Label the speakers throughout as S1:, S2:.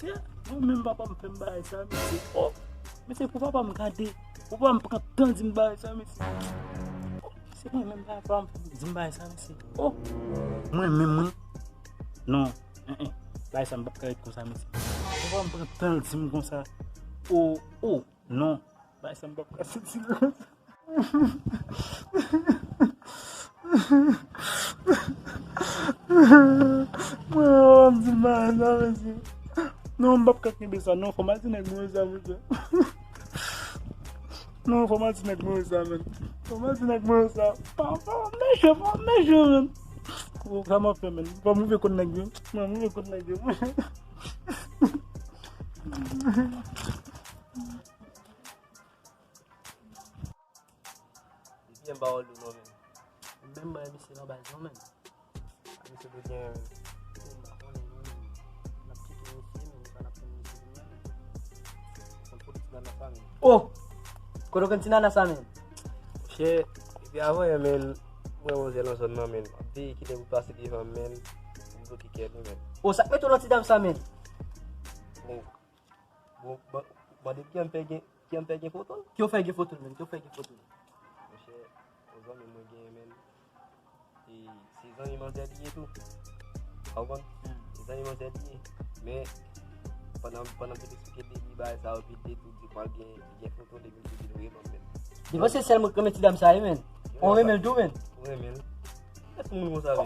S1: monsieur. Moi-même, papa me fait me bailler ça, monsieur. Oh, monsieur, pourquoi pas me garder? Pourquoi me prendre tant de me bailler ça, monsieur? C'est moi-même, papa me bailler ça, monsieur. Oh, moi-même, non. Bailler ça, me pas comme ça, monsieur. Pourquoi me prendre tant de me comme ça? Oh, non. Bailler ça, me pas comme ça. Non, je ne peux pas ça. Non, il faut que je me dise ça. Non, il faut que je me dise ça. Il faut que je me dise ça. Mais je vraiment fait, man. Je vais me faire connaître. Je vais me faire connaître.
S2: Bien bas le nom.
S1: Même pas monsieur là bas non même.
S2: Monsieur de bien.
S3: Oh, kau kan sini anak samin.
S2: Che, dia awak yang men, mau jalan sana men. Abdi kita buka sedih men, untuk kita ni men.
S3: Oh, sak metu nanti dalam samin.
S2: Badi kian pergi foto?
S3: Kau pergi foto men, kau pergi foto.
S2: Che, os homens mau game men. Si zani mau jadi itu, kau kan? Si zani mau jadi, me panam sedikit di bahasa abdi tu di pagi dia foto di video men.
S3: Di você ser mau kami tidak saya men. Oh men do men.
S2: Oh men. Itu mau sabe.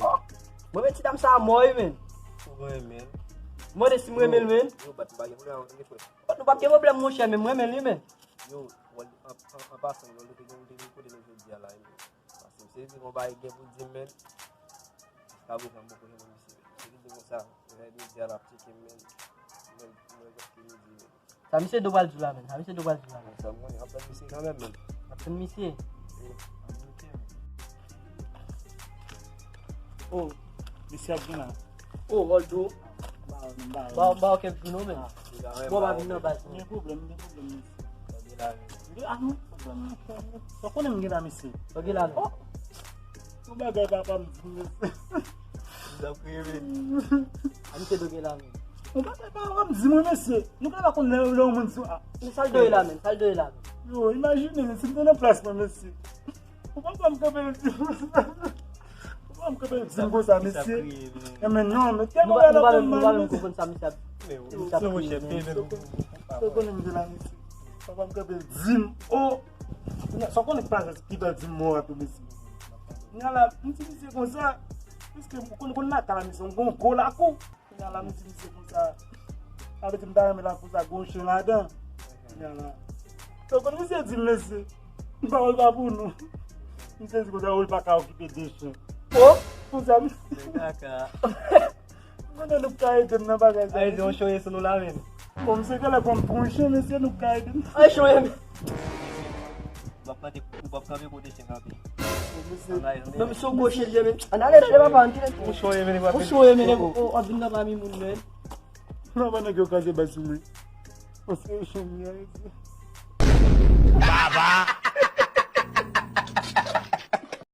S3: Mau men tidak saya mau men.
S2: Oh men.
S3: Mau desi mau men men.
S2: Yo bat bagi mulai ini foi.
S3: Pat no papel problem mau siya men mau men men.
S2: Yo wal apa sang lo lebih ko di dia lain. Assim, se não vai get o men. Tabu sambo ko ni misi. Jadi dia sa ready dia rap chicken men.
S3: Kami se dobal jula men. Kami se dobal jula men.
S2: Semua ni apa misi kan men.
S3: Apa misi?
S1: Oh, monsieur Abdina.
S3: Oh, holdo. Bawa ke Bruno men. Bawa Bruno bas.
S1: Ni problem. Ah, no problem. So ko nem gina monsieur.
S3: Bagi la.
S1: Oh. Mo ba ga papa monsieur.
S2: Dah kuirin.
S3: Kami se doge la men.
S1: Mo ba ga papa monsieur. Nou ka ba kon le monsieur.
S3: Saldo la men, saldo la.
S1: Yo, imagine se tem na place monsieur. O papa me cabelo. Vamos que bem gosta monsieur. É menor, mas tem uma galera que
S3: não com sabe sabe.
S2: Seu chefe,
S1: tô com ele lá monsieur. Vamos que bem zim. Oh. Só quando passa que dá zim morto monsieur. Nala, não se diz como ça. Parce que quando na cara mission com cola com. Nala, não se diz como ça. Avec une dame là pour ça gauche là-dedans. Nala. Então quando você diz monsieur, pas olhar pour nous. Não sei se você olha para cá o que deixa. Oh, vous avez.
S2: Kakak.
S1: Mana lu kaitan na bagay.
S2: Ay, don't show isso no lá men.
S1: Como se kala com punche, mas eu não kaitan.
S3: Ai, show him.
S2: Bapak kami ko deixa ngapi.
S3: Não me sou gauche ele men. Anale leva banti.
S2: Show him ni
S3: O show him men. O abinda ba mi mun men.
S1: Não vai na que eu casei basumi. Você é chamiado.
S4: Baba.